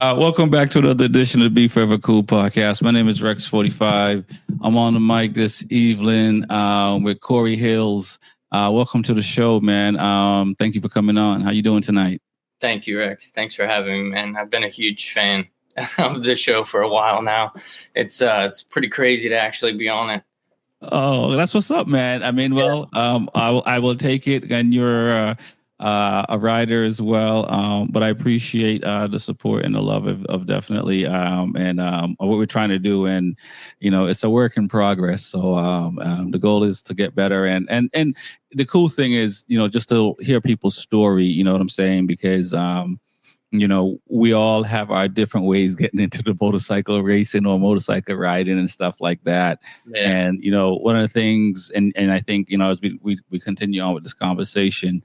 Welcome back to another edition of the B4evaKool podcast. My name is Rex45. I'm on the mic this evening with Corey Hills. Welcome to the show, man. Thank you for coming on. How you doing tonight? Thank you, Rex. Thanks for having me, man. I've been a huge fan of the show for a while now. It's pretty crazy to actually be on it. Oh, that's what's up, man. I mean, well, I will take it, and you're a writer as well. But I appreciate the support and the love of definitely and what we're trying to do, and it's a work in progress. So the goal is to get better, and the cool thing is, just to hear people's story. You know what I'm saying? Because we all have our different ways getting into the motorcycle racing or motorcycle riding and stuff like that. Yeah. And, one of the things, and I think, as we continue on with this conversation,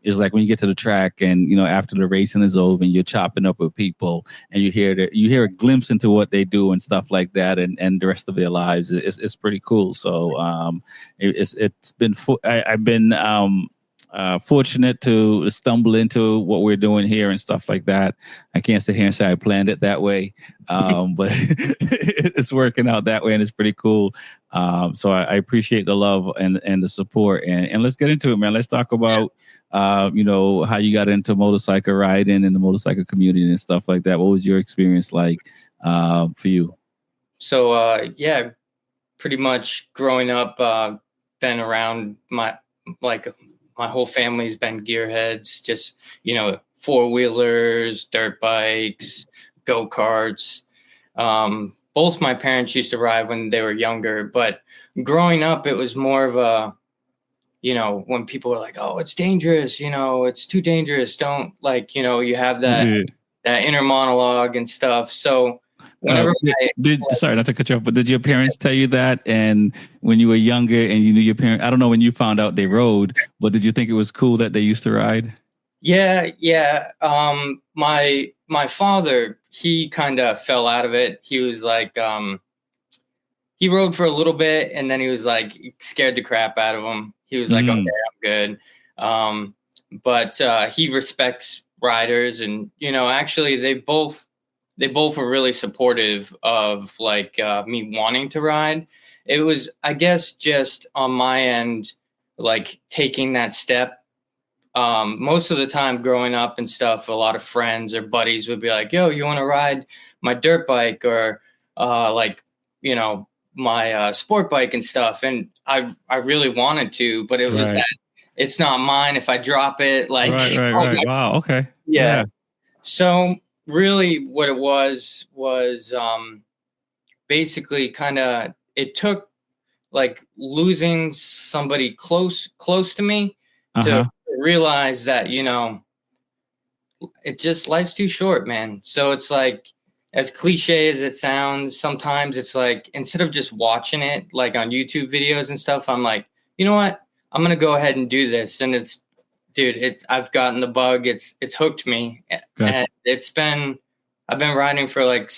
is like when you get to the track and, after the racing is over and you're chopping up with people and you hear a glimpse into what they do and stuff like that and the rest of their lives, it's pretty cool. So I've been fortunate to stumble into what we're doing here and stuff like that. I can't sit here and say I planned it that way, but it's working out that way and it's pretty cool. So I appreciate the love and the support, and let's get into it, man. Let's talk about how you got into motorcycle riding and the motorcycle community and stuff like that. What was your experience like for you? So pretty much growing up, been around my whole family's been gearheads, just, four-wheelers, dirt bikes, go-karts. Both my parents used to ride when they were younger, but growing up, it was more of a, when people were like, oh, it's dangerous, it's too dangerous. Don't you have that inner monologue and stuff. So whenever sorry not to cut you off, but did your parents tell you that? And when you were younger and you knew your parents, I don't know when you found out they rode, but did you think it was cool that they used to ride? Yeah. My father, he kind of fell out of it. He was like, he rode for a little bit and then he was like scared the crap out of him. He was like, okay, I'm good. But he respects riders, and actually they both were really supportive of me wanting to ride. It was, I guess, just on my end, like taking that step. Most of the time growing up and stuff, a lot of friends or buddies would be like, yo, you want to ride my dirt bike or my sport bike and stuff. And I really wanted to, but it was that it's not mine if I drop it. Right. Wow. Okay. Yeah. So really what it was basically kind of, it took like losing somebody close to me to realize that, it just, life's too short, man. So it's like, as cliche as it sounds, sometimes it's like, instead of just watching it like on YouTube videos and stuff, I'm like, you know what? I'm going to go ahead and do this. And I've gotten the bug. It's hooked me. Gotcha. And I've been riding for like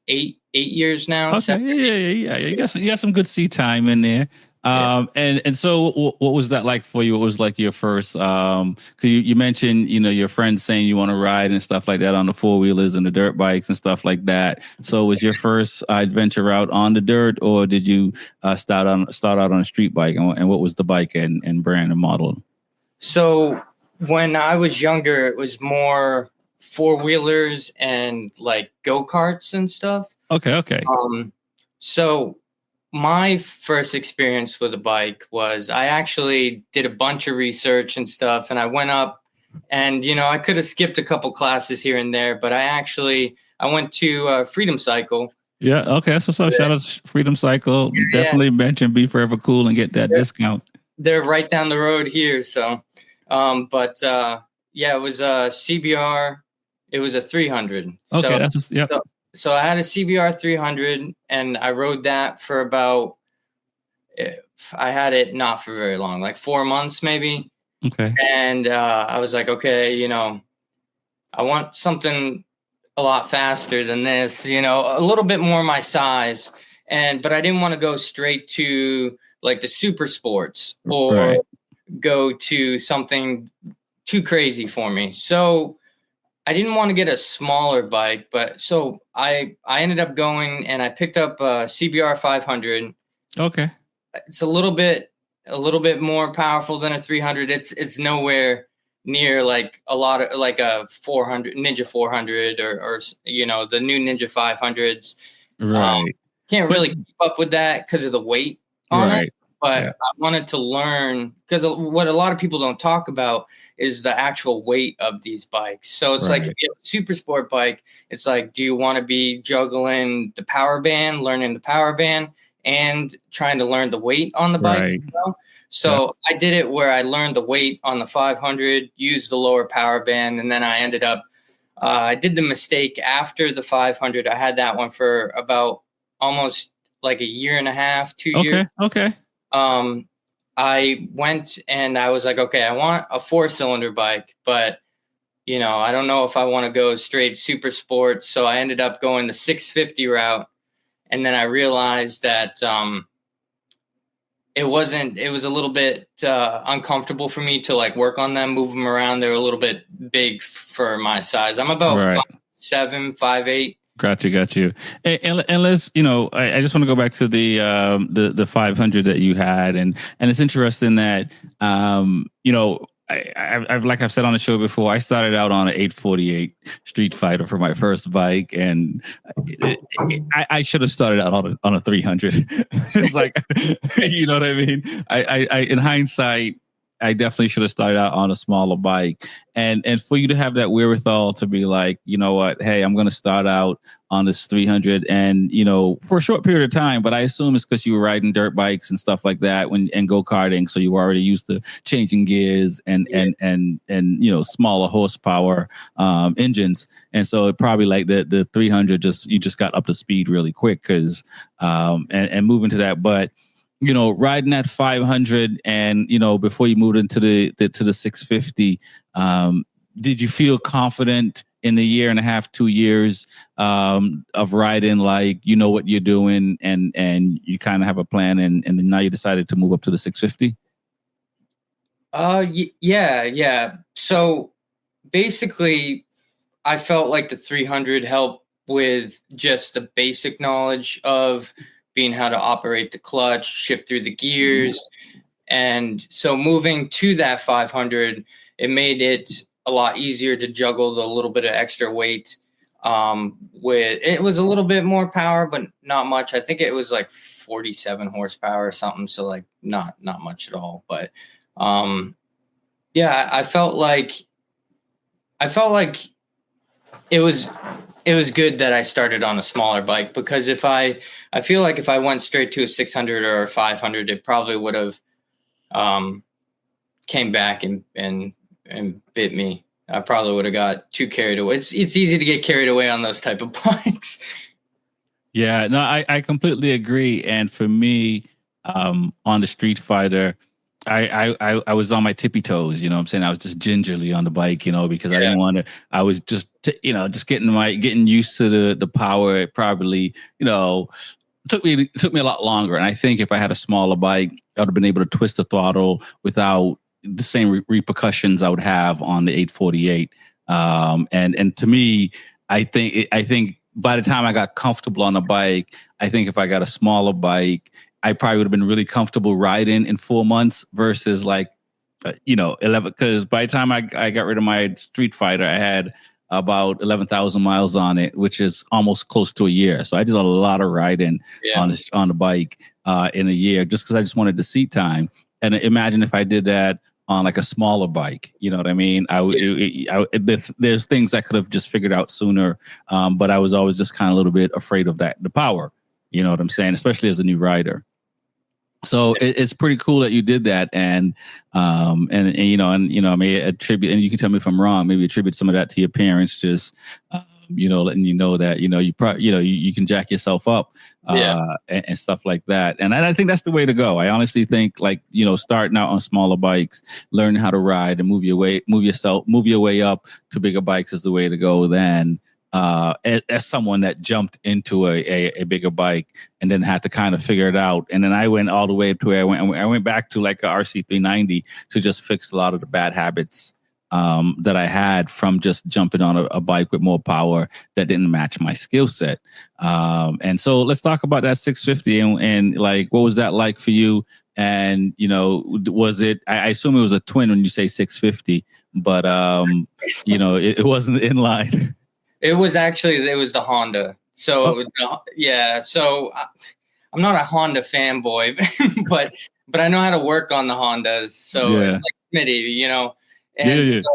8 years now. Okay. Yeah. You got some good seat time in there. And so what was that like for you? What was like your first, cause you mentioned, your friends saying you want to ride and stuff like that on the four-wheelers and the dirt bikes and stuff like that. So was your first adventure out on the dirt, or did you start out on a street bike, and what was the bike and brand and model? So when I was younger, it was more four-wheelers and like go-karts and stuff. Okay. So my first experience with a bike was, I actually did a bunch of research and stuff, and I went up and, I could have skipped a couple classes here and there, but I went to Freedom Cycle. Yeah. Okay. So shout out to Freedom Cycle. Yeah. Definitely mention B4evaKool and get that discount. They're right down the road here. So, it was a CBR. It was a 300. Okay. So I had a CBR 300 and I rode that for I had it not for very long, like 4 months maybe. Okay. And I was like, okay, I want something a lot faster than this, a little bit more my size. But I didn't want to go straight to like the super sports or go to something too crazy for me. So I didn't want to get a smaller bike, but so I ended up going and I picked up a CBR 500. Okay. It's a little bit more powerful than a 300. It's nowhere near like a lot of like a 400 Ninja 400 or the new Ninja 500s. Right. Can't But really keep up with that because of the weight on it. right. But Yeah. I wanted to learn because what a lot of people don't talk about is the actual weight of these bikes. So it's like if Right. you have a super sport bike, it's like, do you want to be juggling the power band, learning the power band, and trying to learn the weight on the bike? Right. Yep. So I did it where I learned the weight on the 500, used the lower power band, and then I ended up. I did the mistake after the 500. I had that one for about almost like a year and a half, 2 years. Okay. Okay. I went and I was like, okay, I want a 4-cylinder bike, but I don't know if I want to go straight super sports. So I ended up going the 650 route. And then I realized that it was a little bit uncomfortable for me to like work on them, move them around. They're a little bit big for my size. I'm about Right. 5'7", 5'8". Got you. And let's, I just want to go back to the 500 that you had, and it's interesting that, I've like I've said on the show before, I started out on an 848 Street Fighter for my first bike, and I should have started out on a 300. It's like, you know what I mean? I in hindsight, I definitely should have started out on a smaller bike, and for you to have that wherewithal to be like, you know what, hey, I'm going to start out on this 300, and for a short period of time. But I assume it's because you were riding dirt bikes and stuff like that and go karting, so you were already used to changing gears and smaller horsepower engines, and so it probably like the 300 you just got up to speed really quick because and moving to that, but. Riding at 500 and, before you moved into the 650, did you feel confident in the year and a half, 2 years of riding, like, what you're doing and you kind of have a plan and then now you decided to move up to the 650? Yeah. So basically I felt like the 300 helped with just the basic knowledge of being how to operate the clutch, shift through the gears. And so moving to that 500, it made it a lot easier to juggle the little bit of extra weight. With it was a little bit more power, but not much. I think it was like 47 horsepower or something. So like not much at all. But yeah, I felt like it was good that I started on a smaller bike, because I feel like if I went straight to a 600 or a 500, it probably would have came back and bit me. I probably would have got too carried away. It's easy to get carried away on those type of bikes. Yeah, no, I completely agree. And for me, on the Street Fighter, I was on my tippy toes, you know what I'm saying? I was just gingerly on the bike, because I didn't want to, I was just, just getting used to the power. It probably, took me a lot longer. And I think if I had a smaller bike, I would have been able to twist the throttle without the same repercussions I would have on the 848. And to me, I think by the time I got comfortable on a bike, I think if I got a smaller bike, I probably would have been really comfortable riding in 4 months versus 11. Because by the time I got rid of my Street Fighter, I had about 11,000 miles on it, which is almost close to a year. So I did a lot of riding on the bike in a year, just because I just wanted the seat time. And imagine if I did that on like a smaller bike, you know what I mean? There's things I could have just figured out sooner, but I was always just kind of a little bit afraid of the power. You know what I'm saying? Especially as a new rider. So it's pretty cool that you did that, and I may attribute, and you can tell me if I'm wrong, maybe attribute some of that to your parents, just letting you know that you probably you can jack yourself up, and stuff like that. And I think that's the way to go. I honestly think starting out on smaller bikes, learning how to ride and move your way up to bigger bikes is the way to go. Then. As someone that jumped into a bigger bike and then had to kind of figure it out. And then I went all the way to where I went back to like a RC390 to just fix a lot of the bad habits that I had from just jumping on a bike with more power that didn't match my skill set. And so let's talk about that 650 and like, what was that like for you? And, you know, was it, I assume it was a twin when you say 650, but, you know, it wasn't inline. It was the Honda. So, yeah. So I'm not a Honda fanboy, but I know how to work on the Hondas. So it's like Smitty, you know. And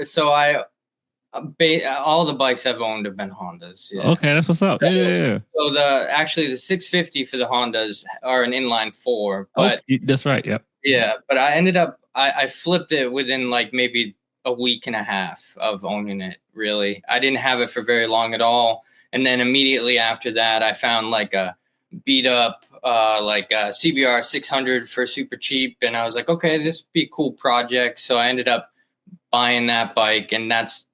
so all the bikes I've owned have been Hondas. Yeah. Okay, that's what's up. Yeah. So the 650 for the Hondas are an inline 4. But that's right. Yep. Yeah, but I ended up I flipped it within like maybe a week and a half of owning it. Really, I didn't have it for very long at all, and then immediately after that, I found like a beat up like a CBR 600 for super cheap, and I was like, okay, this would be a cool project. So I ended up buying that bike, and that's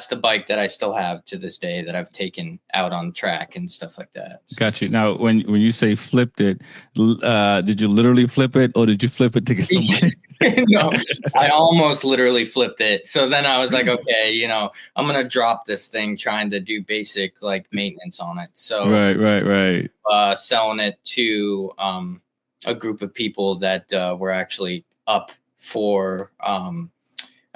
the bike that I still have to this day that I've taken out on track and stuff like that. So. Got you. Now, when you say flipped it, did you literally flip it, or did you flip it to get some money? No, I almost literally flipped it. So then I was like, okay, you know, I'm gonna drop this thing trying to do basic like maintenance on it. So right. Selling it to a group of people that were actually up for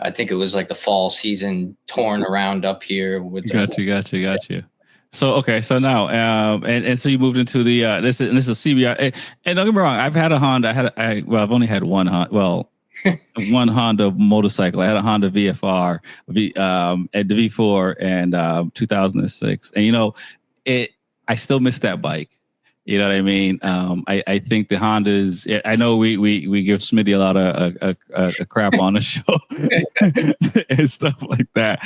I think it was like the fall season, touring around up here with. Got you. So okay, so now and so you moved into the this is CBR. And don't get me wrong, I've had a Honda. I've only had one Honda. Well, one Honda motorcycle. I had a Honda VFR, at the V4 and 2006. And you know, I still miss that bike. You know what I mean? I think the Hondas. I know we give Smitty a lot of crap on the show and stuff like that.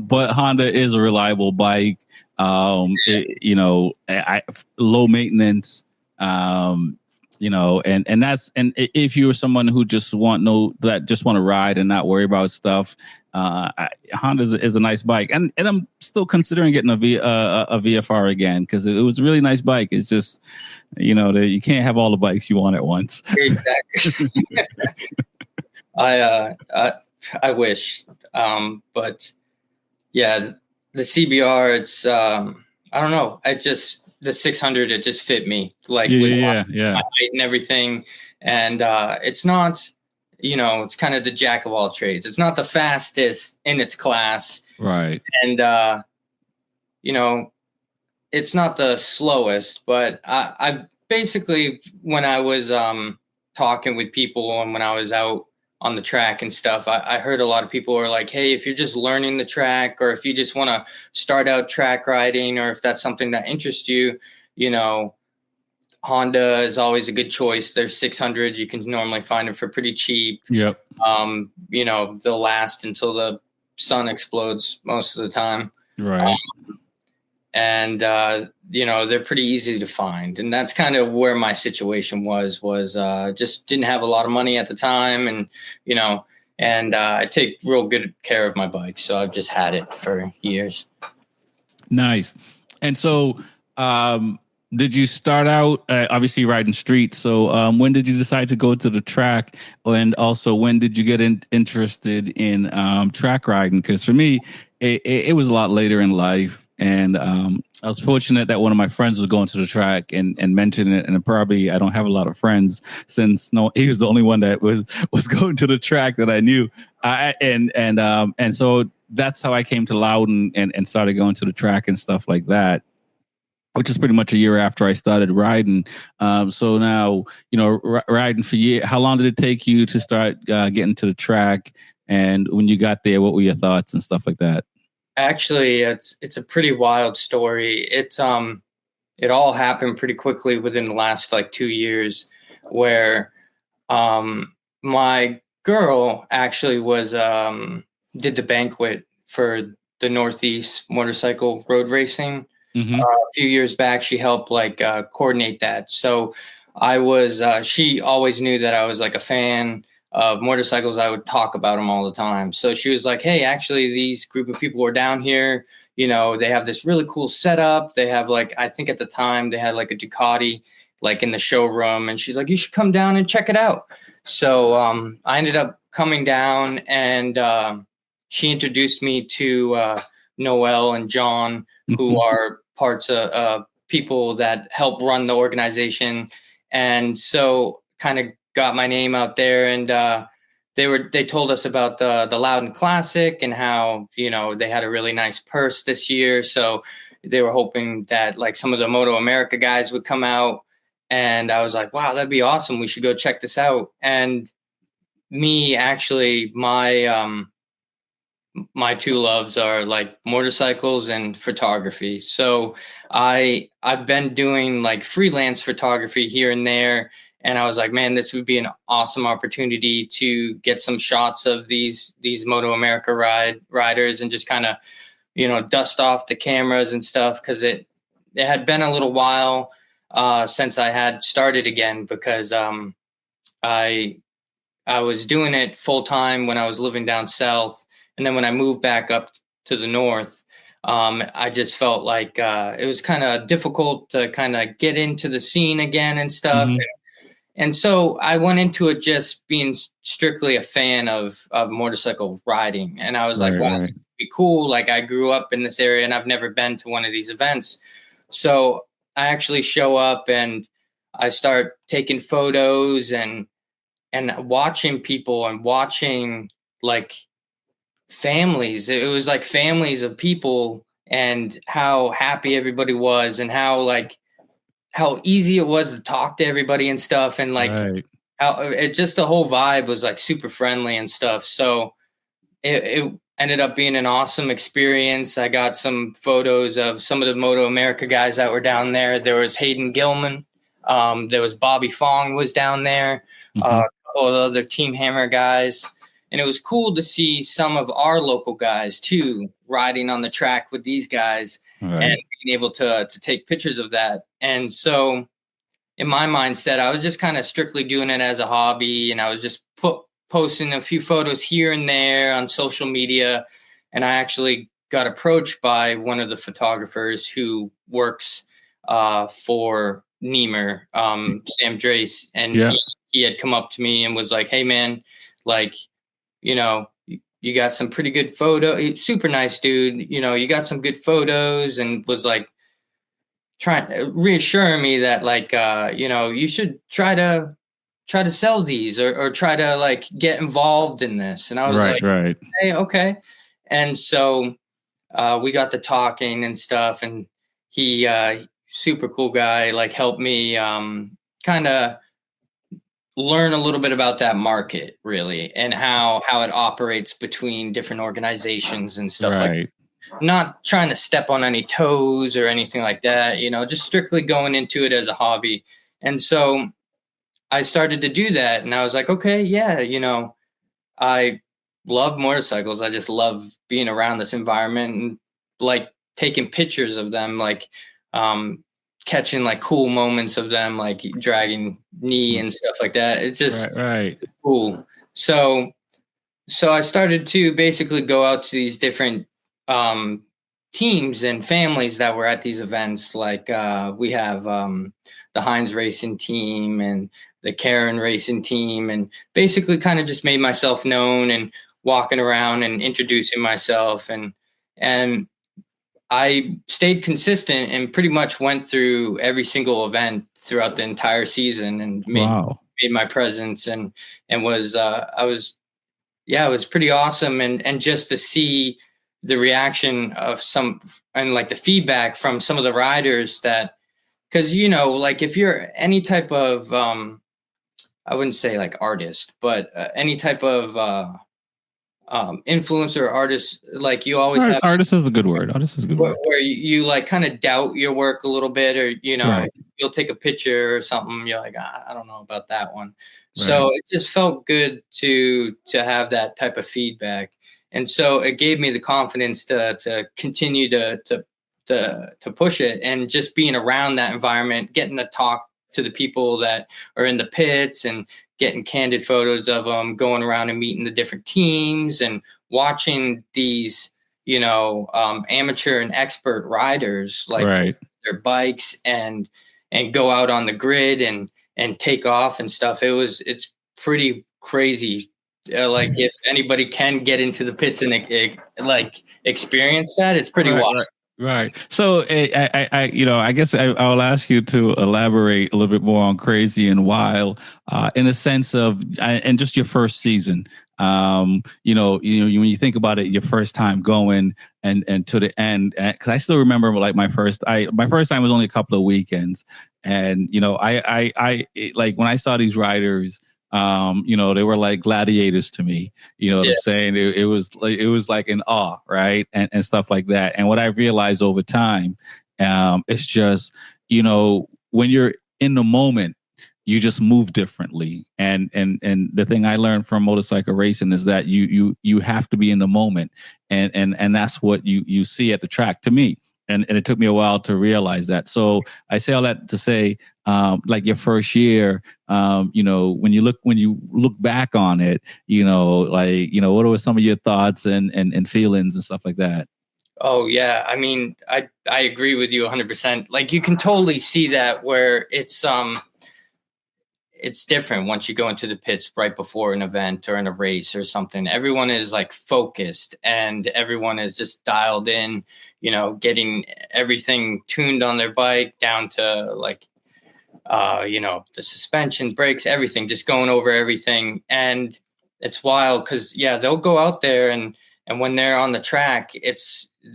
But Honda is a reliable bike. You know, low maintenance. You know, and if you're someone who just want to ride and not worry about stuff, Honda is a nice bike, and I'm still considering getting a VFR again because it was a really nice bike. It's just, you know, you can't have all the bikes you want at once. Exactly. I wish, but yeah, the CBR. It's I don't know. The 600, it just fit me like with my height and everything. And it's not, you know, it's kind of the jack of all trades. It's not the fastest in its class. Right. And, you know, it's not the slowest, but I basically, when I was talking with people and when I was out on the track and stuff, I heard a lot of people were like, hey, if you're just learning the track, or if you just want to start out track riding, or if that's something that interests you, you know, Honda is always a good choice. There's 600s. You can normally find them for pretty cheap. Yep. You know, they'll last until the sun explodes most of the time. Right. And you know, they're pretty easy to find. And that's kind of where my situation was just didn't have a lot of money at the time. And, you know, and I take real good care of my bike. So I've just had it for years. Nice. And so did you start out obviously riding street? So when did you decide to go to the track? And also, when did you get interested in track riding? Because for me, it was a lot later in life. And I was fortunate that one of my friends was going to the track and mentioned it. And probably I don't have a lot of friends since he was the only one that was going to the track that I knew. And so that's how I came to Loudon and started going to the track and stuff like that, which is pretty much a year after I started riding. So now, you know, riding for years. How long did it take you to start getting to the track? And when you got there, what were your thoughts and stuff like that? Actually, it's a pretty wild story. It all happened pretty quickly within the last like 2 years, where my girl actually was did the banquet for the Northeast motorcycle road racing. Mm-hmm. A few years back. She helped like coordinate that. So I was she always knew that I was like a fan of motorcycles. I would talk about them all the time. So she was like, hey, actually these group of people are down here, you know, they have this really cool setup. They have like, I think at the time they had like a Ducati, like in the showroom. And she's like, you should come down and check it out. So I ended up coming down, and she introduced me to Noel and John, who are parts of people that help run the organization. And so kind of got my name out there, and they told us about the Loudon Classic and how, you know, they had a really nice purse this year. So they were hoping that like some of the Moto America guys would come out. And I was like, wow, that'd be awesome. We should go check this out. And me, actually, my two loves are like motorcycles and photography. So I've been doing like freelance photography here and there, and I was like, man, this would be an awesome opportunity to get some shots of these Moto America riders and just kind of, you know, dust off the cameras and stuff, because it had been a little while since I had started again, because I was doing it full time when I was living down south, and then when I moved back up to the north, I just felt like it was kind of difficult to kind of get into the scene again and stuff. And so I went into it just being strictly a fan of motorcycle riding, and I was like, wow, this would be cool. Like, I grew up in this area, and I've never been to one of these events. So I actually show up, and I start taking photos and watching people and watching like families. It was like families of people, and how happy everybody was, and how easy it was to talk to everybody and stuff. And like how it just, the whole vibe was like super friendly and stuff. So it ended up being an awesome experience. I got some photos of some of the Moto America guys that were down there. There was Hayden Gilman. There was Bobby Fong was down there. A couple of other Team Hammer guys. And it was cool to see some of our local guys too, riding on the track with these guys and being able to take pictures of that. And so in my mindset, I was just kind of strictly doing it as a hobby. And I was just posting a few photos here and there on social media. And I actually got approached by one of the photographers who works for Niemer, Sam Drace. And he had come up to me and was like, hey man, like, you know, you got some pretty good photo, super nice dude, you know, you got some good photos, and was like reassuring me that like, you know, you should try to sell these, or try to like get involved in this. And I was like, hey, okay. And so we got to talking and stuff, and he, super cool guy, like helped me kind of learn a little bit about that market really, and how it operates between different organizations and stuff like that. Not trying to step on any toes or anything like that, you know, just strictly going into it as a hobby. And so I started to do that, and I was like, okay, yeah, you know, I love motorcycles. I just love being around this environment and like taking pictures of them, like catching like cool moments of them, like dragging knee and stuff like that. It's just cool. So I started to basically go out to these different teams and families that were at these events. Like we have the Heinz Racing team and the Karen Racing team, and basically kind of just made myself known and walking around and introducing myself. And I stayed consistent and pretty much went through every single event throughout the entire season, and made my presence, and was it was pretty awesome. And just to see the reaction of some, and like the feedback from some of the riders, that, because, you know, like if you're any type of I wouldn't say like artist, but any type of influencer artist, like you always have, artist is a good word. Artist is a good word. Where you like kind of doubt your work a little bit, or, you know, you'll take a picture or something, you're like, I don't know about that one. So it just felt good to have that type of feedback. And so it gave me the confidence to continue to push it, and just being around that environment, getting to talk to the people that are in the pits, and getting candid photos of them, going around and meeting the different teams, and watching these, you know, amateur and expert riders, like their bikes, and go out on the grid and take off and stuff. It's pretty crazy. Like if anybody can get into the pits and like experience that, it's pretty wild. Right. So I guess I'll ask you to elaborate a little bit more on crazy and wild, in a sense of, and just your first season. When you think about it, your first time going and to the end, because I still remember like my first time was only a couple of weekends, and like when I saw these riders. They were like gladiators to me. You know what I'm saying? It was like in awe, right? And stuff like that. And what I realized over time, it's just, when you're in the moment, you just move differently. And the thing I learned from motorcycle racing is that you have to be in the moment. And that's what you see at the track to me. And it took me a while to realize that. So I say all that to say, like your first year, when you look back on it, what were some of your thoughts and feelings and stuff like that? Oh yeah, I mean, I agree with you 100%. Like you can totally see that where it's different once you go into the pits right before an event or in a race or something. Everyone is like focused and everyone is just dialed in, getting everything tuned on their bike down to like, the suspension, brakes, everything, just going over everything. And it's wild because, they'll go out there and when they're on the track,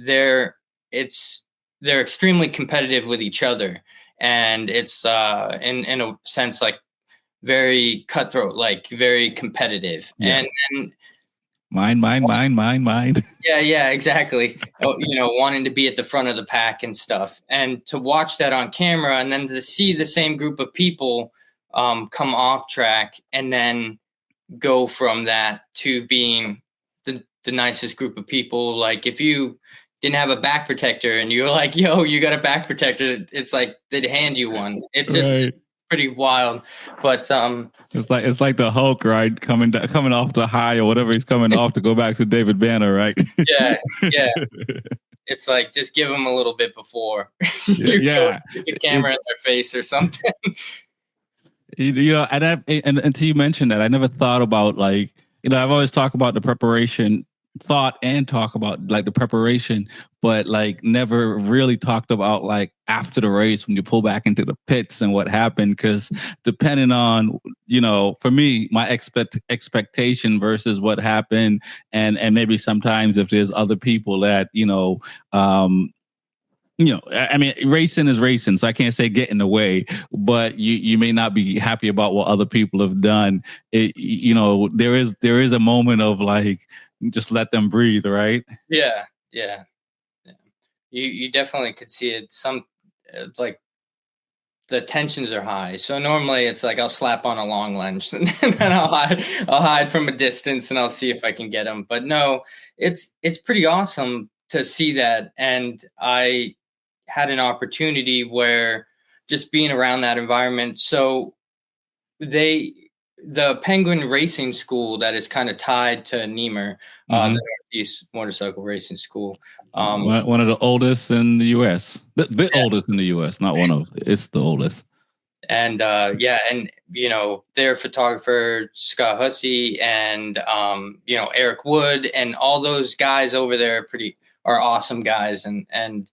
they're extremely competitive with each other. And it's in a sense like very cutthroat, like very competitive. Yes. And mine. Yeah, exactly. Wanting to be at the front of the pack and stuff, and to watch that on camera, and then to see the same group of people come off track, and then go from that to being the nicest group of people. Like if you didn't have a back protector and you're like, yo, you got a back protector, it's like they'd hand you one. It's just pretty wild. But it's like the Hulk, right? Coming off the high or whatever he's coming off to go back to David Banner, right? Yeah. It's like just give them a little bit before yeah, put the camera in their face or something. And until you mentioned that, I never thought about like, I've always talked about the preparation, talk about like the preparation, but like never really talked about like after the race when you pull back into the pits and what happened. Because depending on, for me, my expectation versus what happened, and maybe sometimes if there's other people that, I mean, racing is racing, so I can't say get in the way, but you may not be happy about what other people have done. There is a moment of like, just let them breathe, right? Yeah. You definitely could see it. Like the tensions are high. So normally it's like I'll slap on a long lens and then I'll hide from a distance and I'll see if I can get them. But no, it's pretty awesome to see that. And I had an opportunity where just being around that environment. So the Penguin Racing School that is kind of tied to NEMR, the Northeast Motorcycle Racing School. One of the oldest in the U.S. The oldest in the U.S., not one of. It's the oldest. And and their photographer Scott Hussey and Eric Wood and all those guys over there are awesome guys, and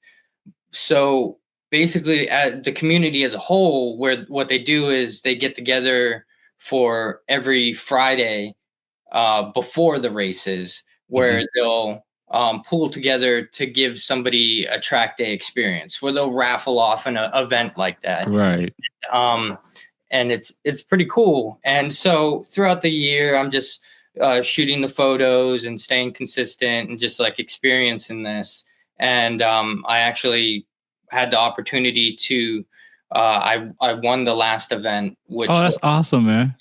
so basically the community as a whole, where what they do is they get together for every Friday before the races, where they'll pool together to give somebody a track day experience, where they'll raffle off an event like that. Right. And it's pretty cool. And so throughout the year, I'm just shooting the photos and staying consistent and just like experiencing this. And I actually had the opportunity to I won the last event, which that's awesome, man.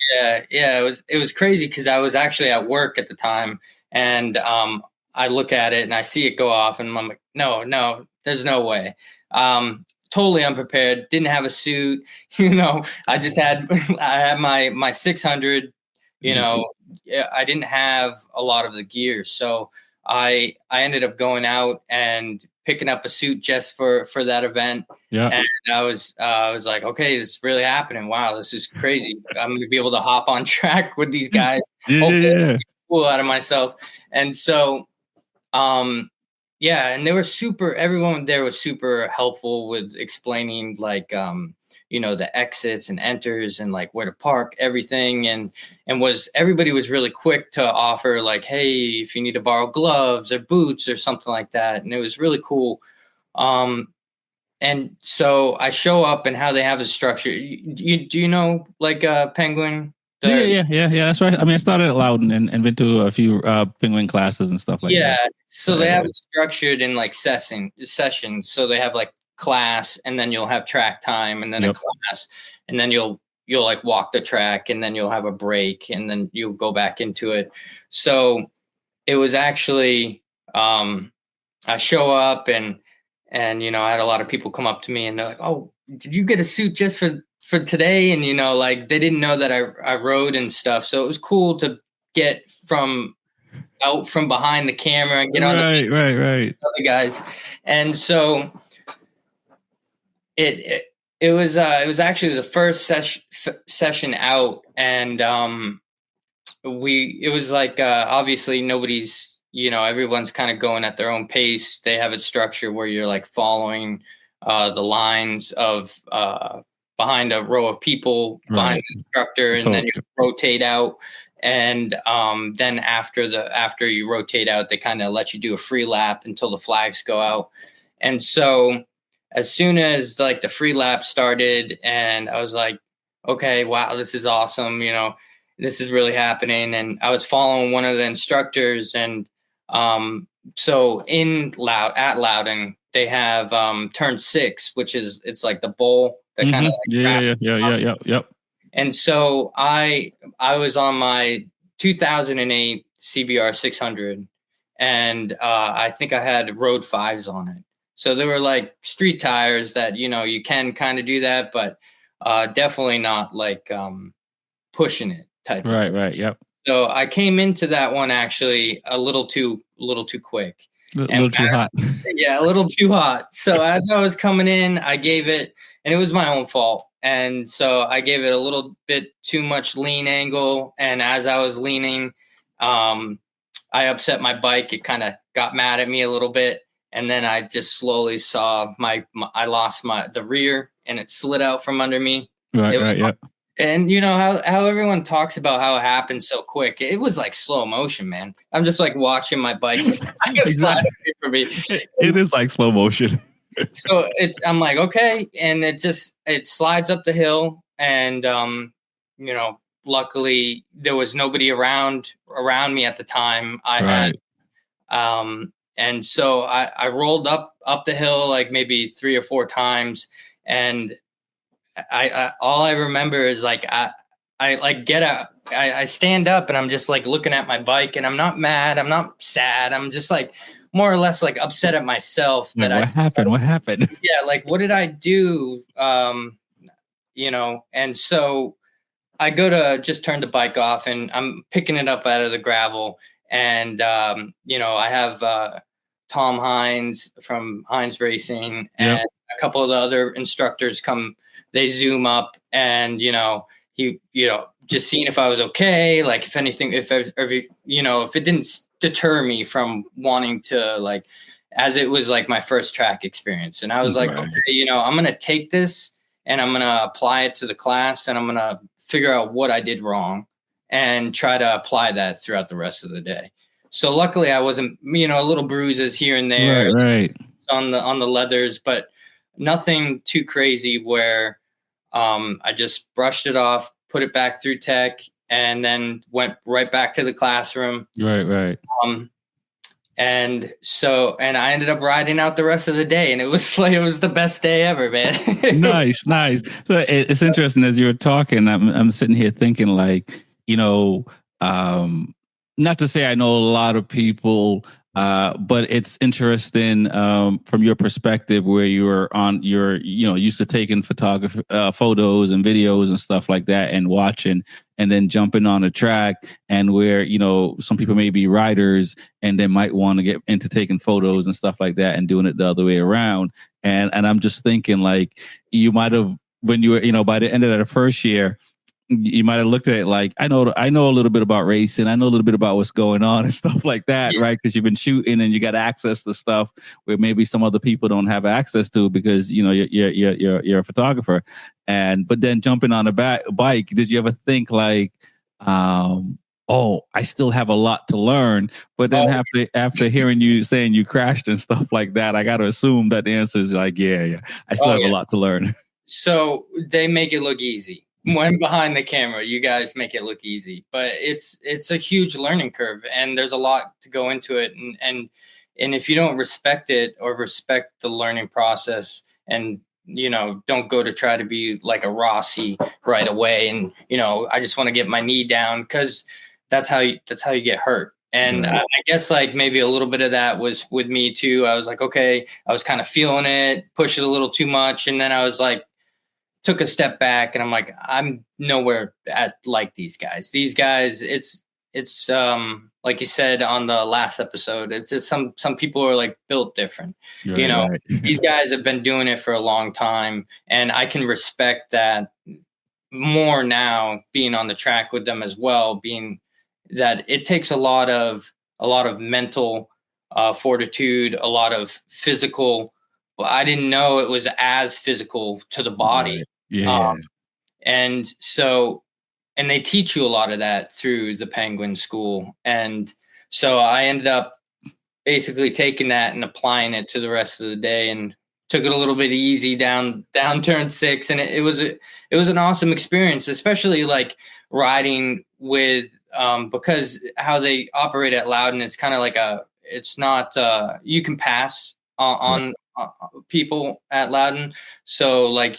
Yeah, it was crazy because I was actually at work at the time, and I look at it and I see it go off, and I'm like, no, there's no way. Totally unprepared, didn't have a suit, I just had my 600, I didn't have a lot of the gear. So I ended up going out and picking up a suit just for that event. Yeah. And I was like, okay, this is really happening. Wow, this is crazy. I'm going to be able to hop on track with these guys. Yeah. Cool out of myself. And so, yeah, and they were everyone there was super helpful with explaining like, the exits and enters and like where to park, everything. And everybody was really quick to offer like, hey, if you need to borrow gloves or boots or something like that. And it was really cool. And so I show up, and how they have a structure. Do you know like Penguin? Yeah. That's right. I mean, I started at Loudon and been to a few Penguin classes and stuff like that. Yeah. So they have it structured in like sessions. So they have like class, and then you'll have track time, and then a class, and then you'll like walk the track, and then you'll have a break, and then you'll go back into it. So it was actually I show up, and I had a lot of people come up to me, and they're like, "Oh, did you get a suit just for today?" And like they didn't know that I rode and stuff. So it was cool to get out from behind the camera and get on the other guys. And so it was actually the first session out, and it was like obviously nobody's everyone's kind of going at their own pace. They have it structured where you're like following the lines of behind a row of people behind the instructor, and then you rotate out. And then after you rotate out, they kind of let you do a free lap until the flags go out. And so as soon as like the free lap started, and I was like, okay, wow, this is awesome. This is really happening. And I was following one of the instructors, and so at Loudon, they have turn 6, which it's like the bowl that kind of yeah. And so I was on my 2008 CBR 600, and I think I had road 5s on it. So there were like street tires that you can kind of do that, but definitely not like pushing it type. Right. Yep. So I came into that one actually a little too quick. A little too hot. Yeah, a little too hot. So as I was coming in, I gave it, and it was my own fault. And so I gave it a little bit too much lean angle. And as I was leaning, I upset my bike. It kind of got mad at me a little bit. And then I just slowly saw I lost the rear, and it slid out from under me. Right. Yep. And how everyone talks about how it happened so quick. It was like slow motion, man. I'm just like watching my bike slide away from me. It is like slow motion. So I'm like, okay. And it slides up the hill, and, luckily there was nobody around me at the time. And so I rolled up the hill like maybe 3 or 4 times, and I all I remember is like I like get up, I stand up, and I'm just like looking at my bike, and I'm not mad, I'm not sad, I'm just like more or less like upset at myself that what happened? Yeah, like what did I do? And so I go to just turn the bike off, and I'm picking it up out of the gravel, and I have Tom Hines from Hines Racing, and a couple of the other instructors come. They zoom up, and he just seeing if I was okay, like if anything, if it didn't deter me from wanting to, like, as it was like my first track experience. And I was like, okay, I'm gonna take this, and I'm gonna apply it to the class, and I'm gonna figure out what I did wrong and try to apply that throughout the rest of the day. So luckily I wasn't, a little bruises here and there on the leathers, but nothing too crazy where I just brushed it off, put it back through tech, and then went right back to the classroom. Right. And I ended up riding out the rest of the day, and it was the best day ever, man. Nice. So it's interesting as you were talking. I'm sitting here thinking, like, not to say I know a lot of people But it's interesting from your perspective, where you're used to taking photography photos and videos and stuff like that, and watching, and then jumping on a track, and where some people may be riders and they might want to get into taking photos and stuff like that, and doing it the other way around. And I'm just thinking, like, you might have, when you were by the end of the first year, you might have looked at it like, I know a little bit about racing, I know a little bit about what's going on and stuff like that, right? Because you've been shooting and you got access to stuff where maybe some other people don't have access to, because you're a photographer. But then jumping on a bike, did you ever think like, oh, I still have a lot to learn? But then after hearing you saying you crashed and stuff like that, I got to assume that the answer is like, yeah, I still have a lot to learn. So they make it look easy. When behind the camera, you guys make it look easy, but it's a huge learning curve, and there's a lot to go into it. And if you don't respect it, or respect the learning process, and don't go to try to be like a Rossi right away, and I just want to get my knee down, because that's how you get hurt. And right. I guess like maybe a little bit of that was with me too. I was like, okay, I was kind of feeling it, push it a little too much, and then I was like, took a step back, and I'm like, I'm nowhere like these guys. These guys, it's like you said on the last episode, it's just some people are like built different. Right, right. These guys have been doing it for a long time, and I can respect that more now, being on the track with them as well, being that it takes a lot of mental fortitude, a lot of physical. Well, I didn't know it was as physical to the body. Right. Yeah. And they teach you a lot of that through the Penguin School. And so I ended up basically taking that and applying it to the rest of the day, and took it a little bit easy down turn 6. And it was an awesome experience, especially like riding with, because how they operate at Loudon, it's kind of like it's not, you can pass on people at Loudon. So like,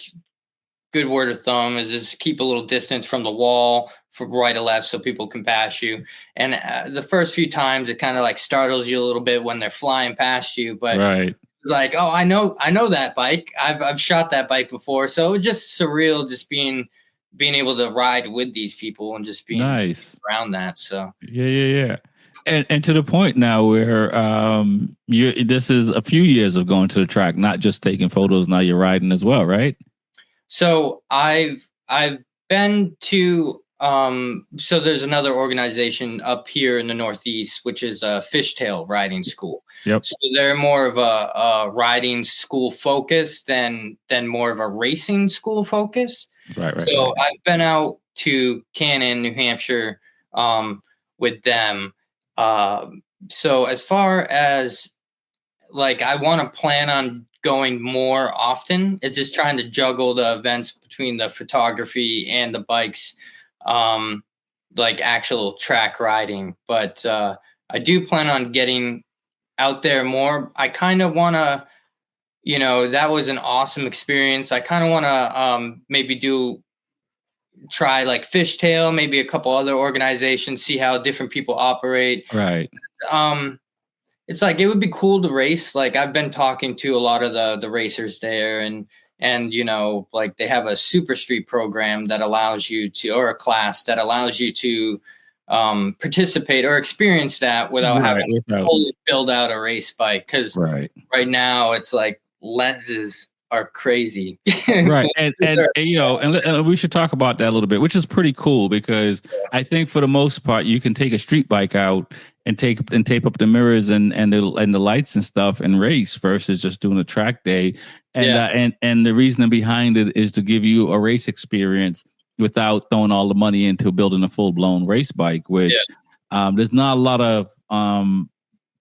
good word of thumb is just keep a little distance from the wall, from right to left, so people can pass you. And the first few times it kind of like startles you a little bit when they're flying past you, but right. It's like, oh, I know that bike. I've shot that bike before. So it was just surreal, just being able to ride with these people and just being nice around that. So yeah. And to the point now where this is a few years of going to the track, not just taking photos. Now you're riding as well, right? So I've been to so there's another organization up here in the Northeast, which is a fishtail riding school. Yep. So they're more of a riding school focus than more of a racing school focus. Right. So I've been out to Cannon, New Hampshire, with them. So as far as like, I want to plan on going more often. It's just trying to juggle the events between the photography and the bikes, like actual track riding. But I do plan on getting out there more. I kind of want to, that was an awesome experience. I kind of want to maybe try like Fishtail, maybe a couple other organizations, see how different people operate. Right. It's like, it would be cool to race. Like, I've been talking to a lot of the racers there, and like they have a super street program that allows you to, or a class that allows you to participate or experience that without having to fully build out a race bike. Cause right now it's like lenses are crazy. Right. And we should talk about that a little bit, which is pretty cool, because I think for the most part you can take a street bike out and tape up the mirrors and the lights and stuff and race, versus just doing a track day. And the reasoning behind it is to give you a race experience without throwing all the money into building a full blown race bike, which there's not a lot of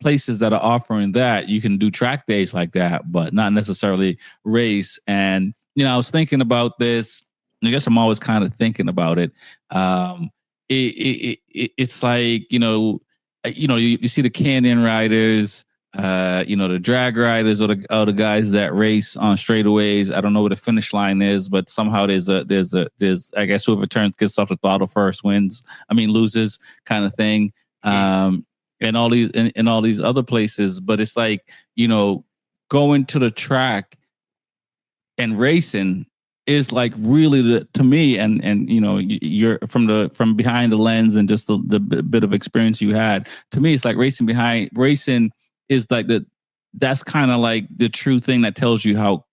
places that are offering that. You can do track days like that, but not necessarily race. And I was thinking about this. I guess I'm always kind of thinking about it. It's like you see the canyon riders, the drag riders, or the guys that race on straightaways. I don't know where the finish line is, but somehow there's I guess whoever gets off the throttle first loses kind of thing. and all these and all these other places. But it's like, going to the track and racing is like really to me, and you're from behind the lens and just the bit of experience you had. To me, it's like racing is like that's kind of like the true thing that tells you how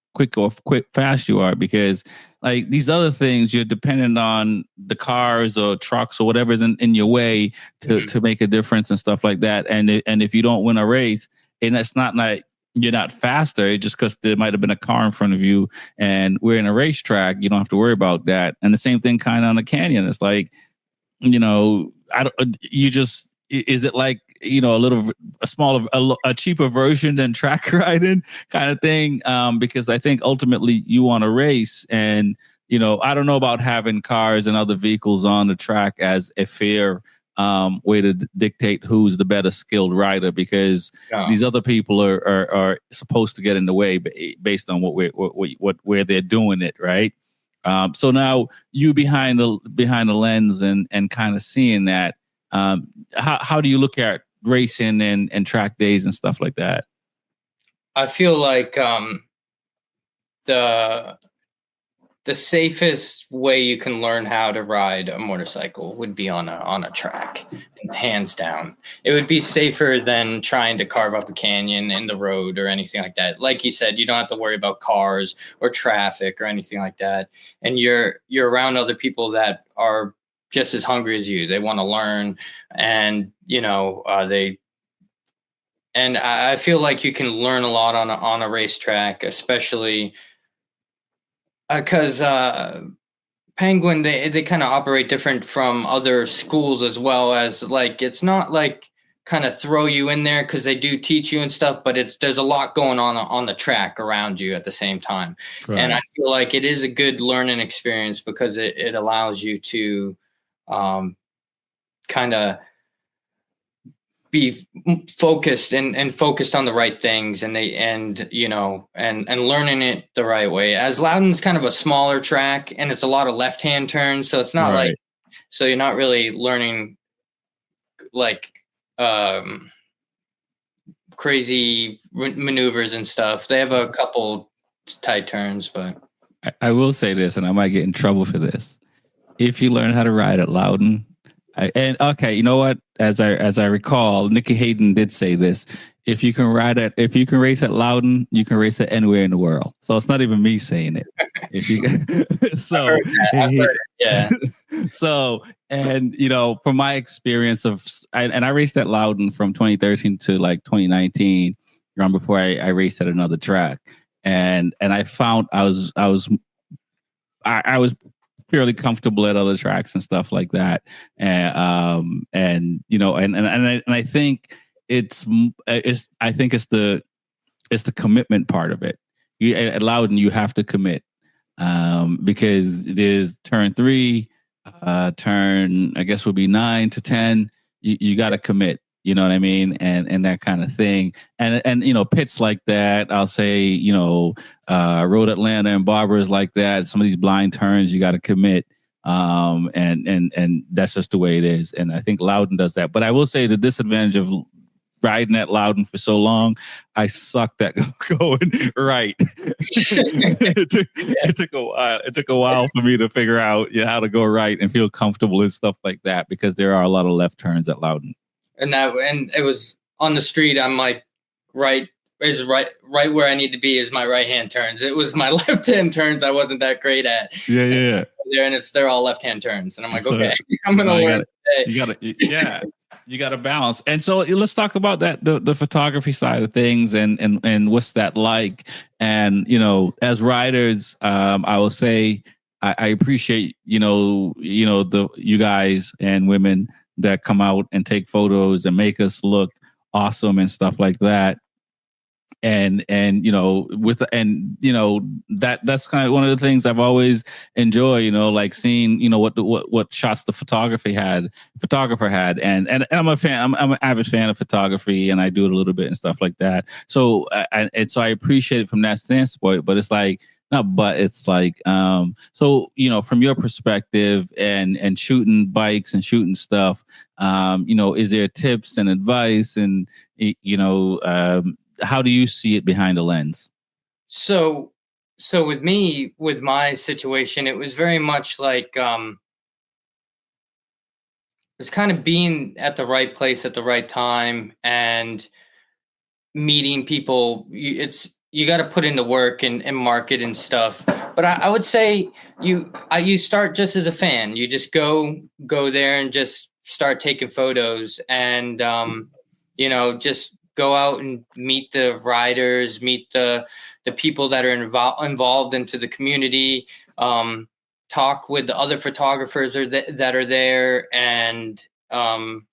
fast you are, because like these other things, you're dependent on the cars or trucks or whatever's in your way to make a difference and stuff like that. And if you don't win a race, and it's not like you're not faster, just because there might have been a car in front of you, and we're in a racetrack, you don't have to worry about that. And the same thing kind of on the canyon. It's like, is it like, a cheaper version than track riding kind of thing? Because I think ultimately you want to race, and, I don't know about having cars and other vehicles on the track as a fair way to dictate who's the better skilled rider, because these other people are supposed to get in the way based on where they're doing it, right? So now you behind the lens and kind of seeing that, how do you look at racing and track days and stuff like that? I feel like the safest way you can learn how to ride a motorcycle would be on a track, hands down. It would be safer than trying to carve up a canyon in the road or anything like that. Like you said, you don't have to worry about cars or traffic or anything like that. And you're around other people that are just as hungry as you. They want to learn, and I feel like you can learn a lot on a racetrack, especially because Penguin, they kind of operate different from other schools, as well as, like, it's not like kind of throw you in there, because they do teach you and stuff, but there's a lot going on the track around you at the same time. Right. And I feel like it is a good learning experience, because it allows you to kind of be focused and focused on the right things, and learning it the right way. As Loudon's kind of a smaller track, and it's a lot of left-hand turns, so it's not like, so you're not really learning like crazy maneuvers and stuff. They have a couple tight turns, but I will say this, and I might get in trouble for this. If you learn how to ride at Loudon, you know what? As I recall, Nikki Hayden did say this: if you can race at Loudon, you can race it anywhere in the world. So it's not even me saying it. I've heard it, yeah. So, and from my experience I raced at Loudon from 2013 to like 2019, before I raced at another track, and I found I was fairly comfortable at other tracks and stuff like that, and I think it's the commitment part of it. At Loudon, you have to commit, because there's turn 3, turn, I guess, would be 9 to 10. You got to commit. You know what I mean? And that kind of thing. And pits like that, I'll say, Road Atlanta and Barbers like that. Some of these blind turns, you got to commit. And that's just the way it is. And I think Loudon does that. But I will say the disadvantage of riding at Loudon for so long, I sucked at going right. It took a while. It took a while for me to figure out how to go right and feel comfortable and stuff like that, because there are a lot of left turns at Loudon. And it was on the street. I'm like, right where I need to be is my right hand turns. It was my left hand turns I wasn't that great at. Yeah. They're all left hand turns, and I'm like, okay, I'm gonna learn. You gotta balance. And so let's talk about that, the photography side of things, and what's that like. And as riders, I will say I appreciate you guys and women that come out and take photos and make us look awesome and stuff like that. and with that's kind of one of the things I've always enjoyed, like seeing what shots the photographer had, and I'm a fan. I'm an avid fan of photography, and I do it a little bit and stuff like that. So so I appreciate it from that standpoint. But it's like, no, but it's like, so from your perspective and shooting bikes and shooting stuff, is there tips and advice, and how do you see it behind the lens? So with me, with my situation, it was very much like it's kind of being at the right place at the right time and meeting people. You got to put in the work and market and stuff. But I would say you start just as a fan. You just go there and just start taking photos, and just go out and meet the riders, meet the people that are involved into the community. Talk with the other photographers that are there, and because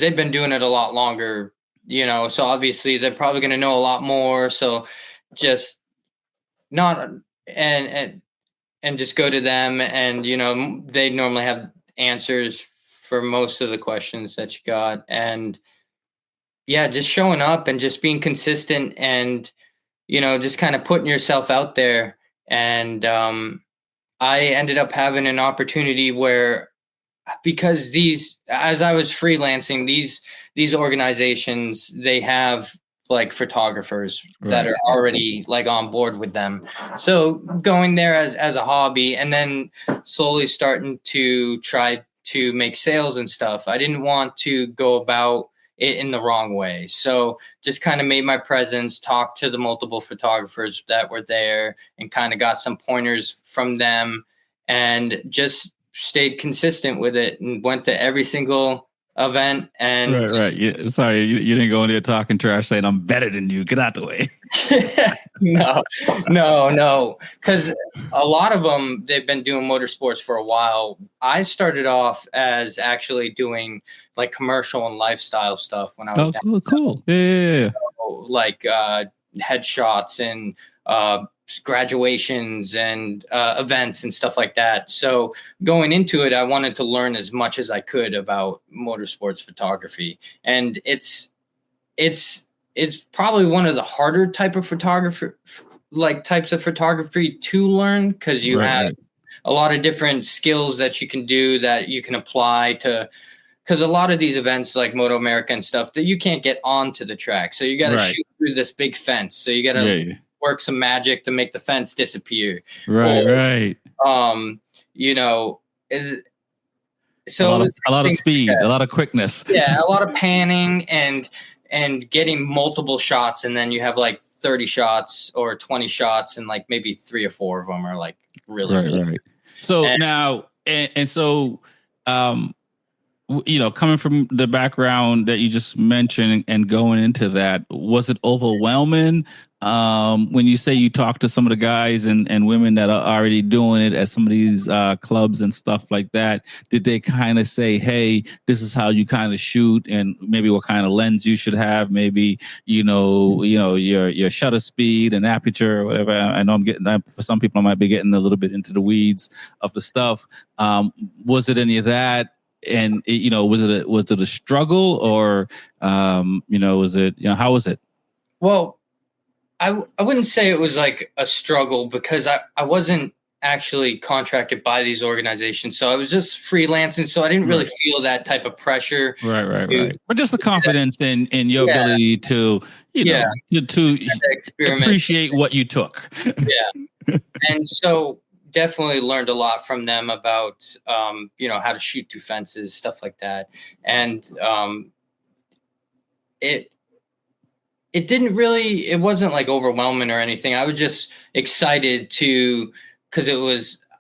they've been doing it a lot longer, so obviously they're probably going to know a lot more. So just not and just go to them, and they normally have answers for most of the questions that you got. And yeah, just showing up and just being consistent, and just kind of putting yourself out there. And I ended up having an opportunity where, because as I was freelancing, these organizations, they have like photographers that are already like on board with them. So going there as a hobby, and then slowly starting to try to make sales and stuff, I didn't want to go about it in the wrong way. So just kind of made my presence, talked to the multiple photographers that were there, and kind of got some pointers from them, and just stayed consistent with it and went to every single event. And right. Yeah, sorry, you didn't go in there talking trash saying I'm better than you. Get out the way. No. Because a lot of them, they've been doing motorsports for a while. I started off as actually doing like commercial and lifestyle stuff when I was down. Cool. Yeah. Like headshots and graduations and events and stuff like that. So going into it, I wanted to learn as much as I could about motorsports photography. And it's probably one of the harder types of photography to learn, because you have a lot of different skills that you can do, that you can apply to, because a lot of these events like Moto America and stuff, that you can't get onto the track. So you got to shoot through this big fence. So you got to work some magic to make the fence disappear. Right. So a lot of speed, a lot of quickness. Yeah, a lot of panning and getting multiple shots, and then you have like 30 shots or 20 shots, and like maybe 3 or 4 of them are like really right. So now, and so, coming from the background that you just mentioned and going into that, was it overwhelming when you say you talk to some of the guys and women that are already doing it at some of these clubs and stuff like that? Did they kind of say, hey, this is how you kind of shoot, and maybe what kind of lens you should have, maybe your shutter speed and aperture or whatever? I know for some people I might be getting a little bit into the weeds of the stuff. Was it any of that? And was it a struggle, or was it, how was it? Well, I wouldn't say it was like a struggle, because I wasn't actually contracted by these organizations, so I was just freelancing, so I didn't really feel that type of pressure. Right. But just the confidence in your ability to to appreciate what you took. And so definitely learned a lot from them about how to shoot through fences, stuff like that. And it wasn't like overwhelming or anything. I was just excited because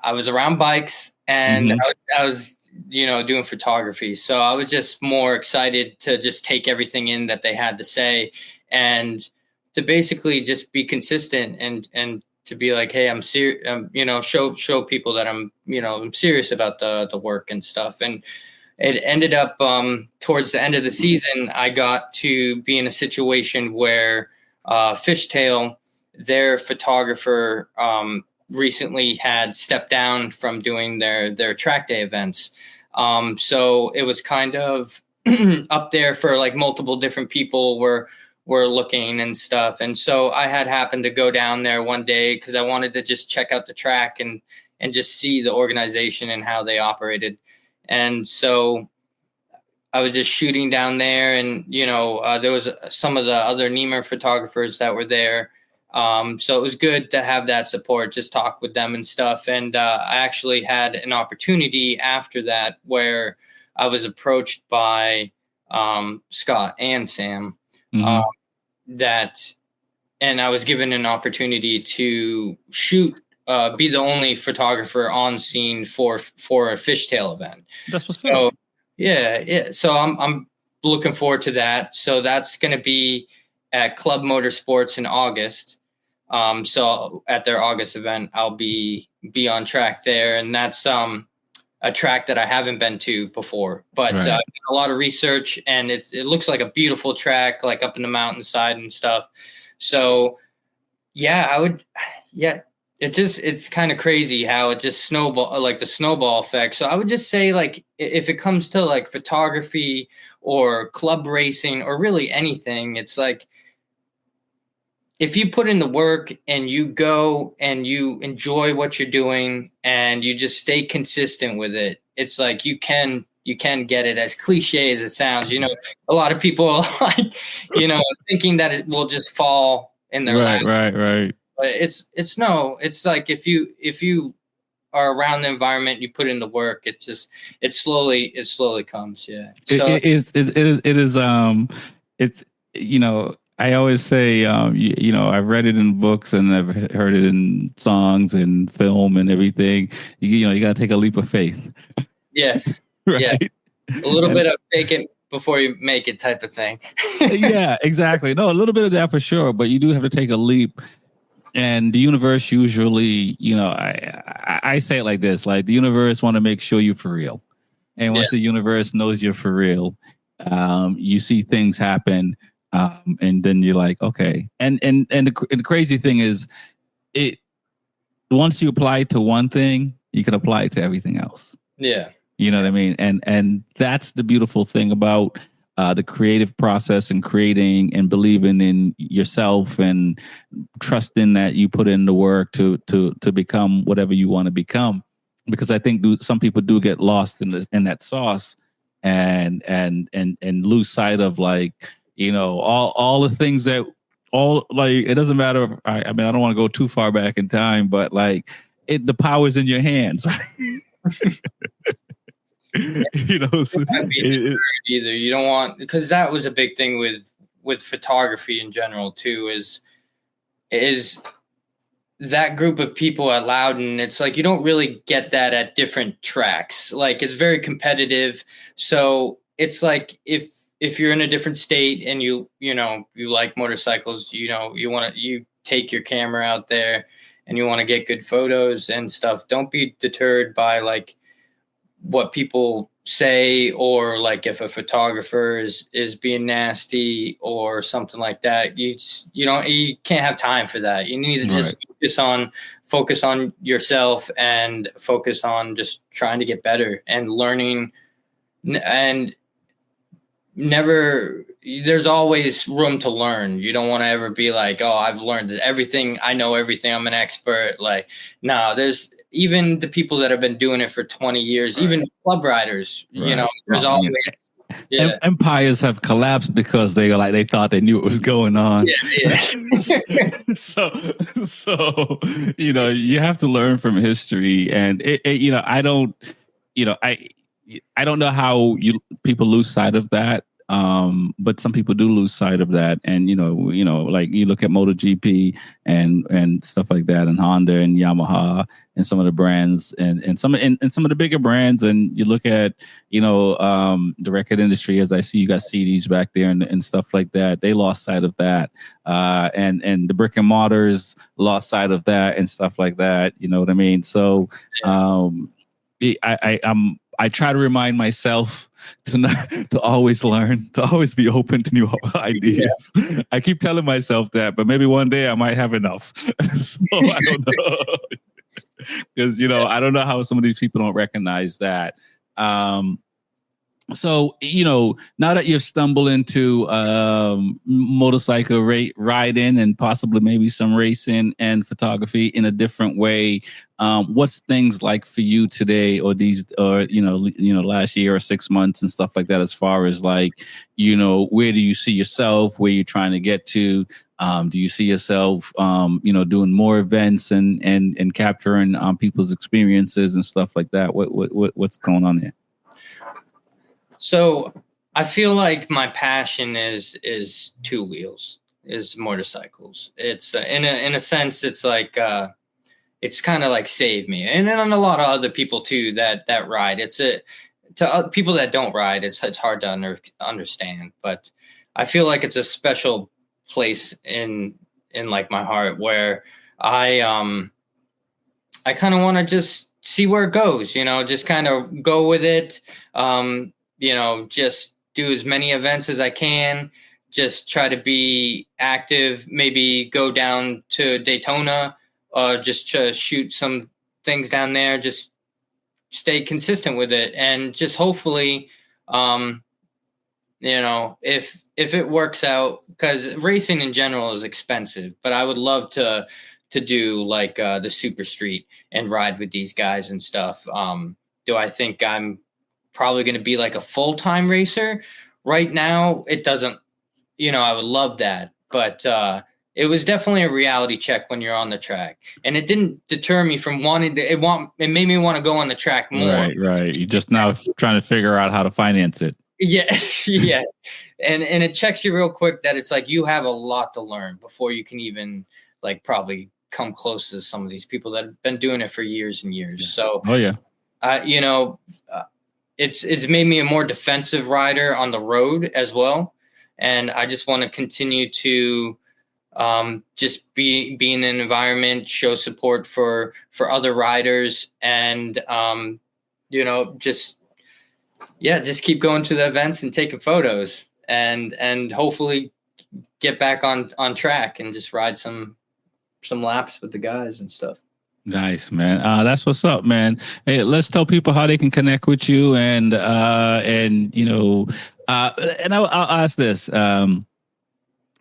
I was around bikes, and I was doing photography, so I was just more excited to just take everything in that they had to say, and to basically just be consistent, and to be like, hey, I'm serious, show people that I'm serious about the work and stuff. And it ended up towards the end of the season, I got to be in a situation where Fishtail, their photographer, recently had stepped down from doing their track day events. So it was kind of up there for like multiple different people were looking and stuff. And so I had happened to go down there one day because I wanted to just check out the track and just see the organization and how they operated. And so I was just shooting down there, and there was some of the other Niemer photographers that were there. So it was good to have that support, just talk with them and stuff. And I actually had an opportunity after that where I was approached by Scott and Sam and I was given an opportunity to shoot, be the only photographer on scene for a Fishtail event. That's what's up. Yeah. So I'm looking forward to that. So that's going to be at Club Motorsports in August. So at their August event, I'll be on track there, and that's a track that I haven't been to before. But Right. a lot of research, and it looks like a beautiful track, like up in the mountainside and stuff. So it's kind of crazy how it just snowball, like the snowball effect. So I would just say, like, if it comes to like photography or club racing or really anything, it's like, if you put in the work and you go and you enjoy what you're doing and you just stay consistent with it, it's like you can get it. As cliche as it sounds, a lot of people like, thinking that it will just fall in their lap. Right. But it's like if you are around the environment, you put in the work, it slowly comes. Yeah. So it is it's I always say, I've read it in books and I've heard it in songs and film and everything. You got to take a leap of faith. Yes. Right? Yeah. A little bit of fake it before you make it type of thing. Yeah, exactly. No, a little bit of that for sure, but you do have to take a leap. And the universe usually, I say it like this, like the universe want to make sure you're for real. And once the universe knows you're for real, you see things happen. And then you're like, okay. And the crazy thing is, once you apply it to one thing, you can apply it to everything else. Yeah. You know what I mean? And that's the beautiful thing about the creative process and creating and believing in yourself and trusting that you put in the work to become whatever you want to become. Because I think some people do get lost in that sauce and lose sight of, like, all the things that it doesn't matter. I don't want to go too far back in time, but like the power's in your hands, right? So either you don't want, because that was a big thing with photography in general too, is that group of people at Loudon. It's like you don't really get that at different tracks. Like, it's very competitive. So it's like if you're in a different state and you like motorcycles, you take your camera out there and you want to get good photos and stuff. Don't be deterred by like what people say, or like if a photographer is being nasty or something like that. You can't have time for that. You need to just focus on yourself and focus on just trying to get better and learning, and there's always room to learn. You don't want to ever be like, oh, I've learned everything. I know everything. I'm an expert. Like, no, there's even the people that have been doing it for 20 years, even club riders, there's always. Yeah. Empires have collapsed because they thought they knew what was going on. Yeah. so you have to learn from history, and I don't know how people lose sight of that. But some people do lose sight of that, and like you look at MotoGP and stuff like that, and Honda and Yamaha and some of the brands, and some of the bigger brands, and you look at the record industry. As I see, you got CDs back there and stuff like that. They lost sight of that, and the brick and mortars lost sight of that and stuff like that. You know what I mean? So I try to remind myself to always learn, to always be open to new ideas. Yeah. I keep telling myself that, but maybe one day I might have enough. So I don't know. Because, I don't know how some of these people don't recognize that. So, now that you've stumbled into motorcycle riding and possibly maybe some racing and photography in a different way, what's things like for you today or last year or 6 months and stuff like that, as far as like, where do you see yourself, where you're trying to get to? Do you see yourself, doing more events and capturing people's experiences and stuff like that? What's going on there? So I feel like my passion is two wheels, is motorcycles. It's in a sense, it's like it's kind of like saved me, and then a lot of other people too that ride. To people that don't ride, it's hard to understand, but I feel like it's a special place in like my heart where I kind of want to just see where it goes, just kind of go with it. Just do as many events as I can, just try to be active, maybe go down to Daytona, just to shoot some things down there, just stay consistent with it. And just hopefully, if it works out, because racing in general is expensive, but I would love to do like the super street and ride with these guys and stuff. Do I think I'm probably going to be like a full-time racer right now? It doesn't, I would love that, but it was definitely a reality check when you're on the track, and it didn't deter me from wanting to. It made me want to go on the track more. Right. You're just now trying to figure out how to finance it. Yeah, yeah, and it checks you real quick that it's like you have a lot to learn before you can even like probably come close to some of these people that have been doing it for years and years. So, it's made me a more defensive rider on the road as well. And I just want to continue to just be in an environment, show support for other riders, and just keep going to the events and taking photos and hopefully get back on track and just ride some laps with the guys and stuff. Nice, man. That's what's up, man. Hey, let's tell people how they can connect with you, and I'll ask this.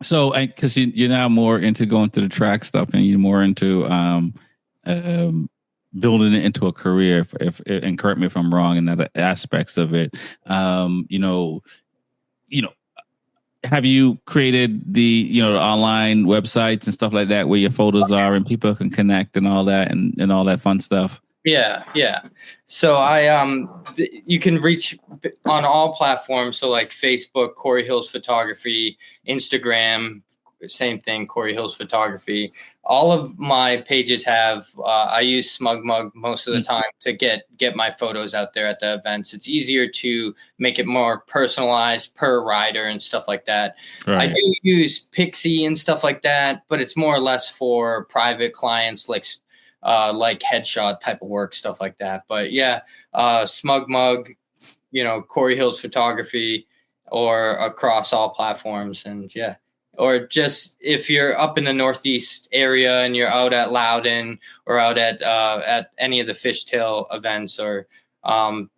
So, because you're now more into going to the track stuff, and you're more into building it into a career. If and correct me if I'm wrong in that aspects of it. Have you created the online websites and stuff like that where your photos are and people can connect and all that and all that fun stuff? Yeah. So you can reach on all platforms. So like Facebook, Corey Hills Photography, Instagram, same thing, Corey Hills Photography. All of my pages have, I use SmugMug most of the time to get my photos out there at the events. It's easier to make it more personalized per rider and stuff like that. Right. I do use Pixie and stuff like that, but it's more or less for private clients, like headshot type of work, stuff like that. But yeah, SmugMug, Corey Hills Photography, or across all platforms. And yeah. Or just if you're up in the Northeast area and you're out at Loudon or out at any of the Fishtail events, or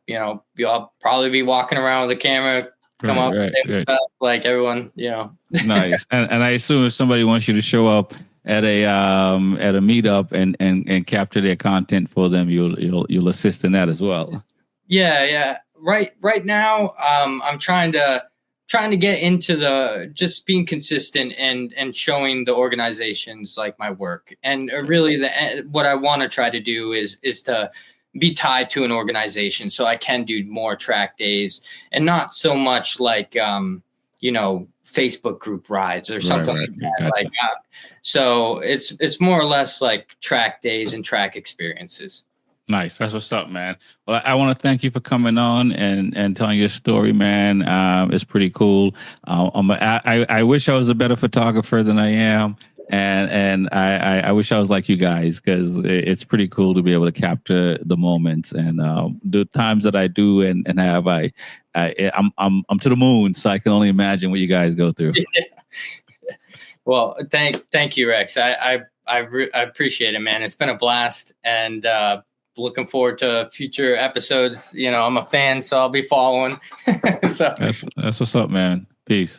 you'll probably be walking around with a camera, come up, say what's up, like everyone, Nice. And I assume if somebody wants you to show up at a meetup and capture their content for them, you'll assist in that as well. Yeah. Right now, I'm trying to get into the just being consistent and showing the organizations like my work. And really what I want to try to do is to be tied to an organization so I can do more track days and not so much like, Facebook group rides or something like that. Gotcha. So it's more or less like track days and track experiences. Nice. That's what's up, man. Well, I want to thank you for coming on and telling your story, man. It's pretty cool. I wish I was a better photographer than I am. And I wish I was like you guys, because it's pretty cool to be able to capture the moments, and the times that I do and have I'm to the moon, so I can only imagine what you guys go through. Well, thank you, Rex. I appreciate it, man. It's been a blast, and looking forward to future episodes. You know, I'm a fan, so I'll be following. So That's what's up, man. Peace.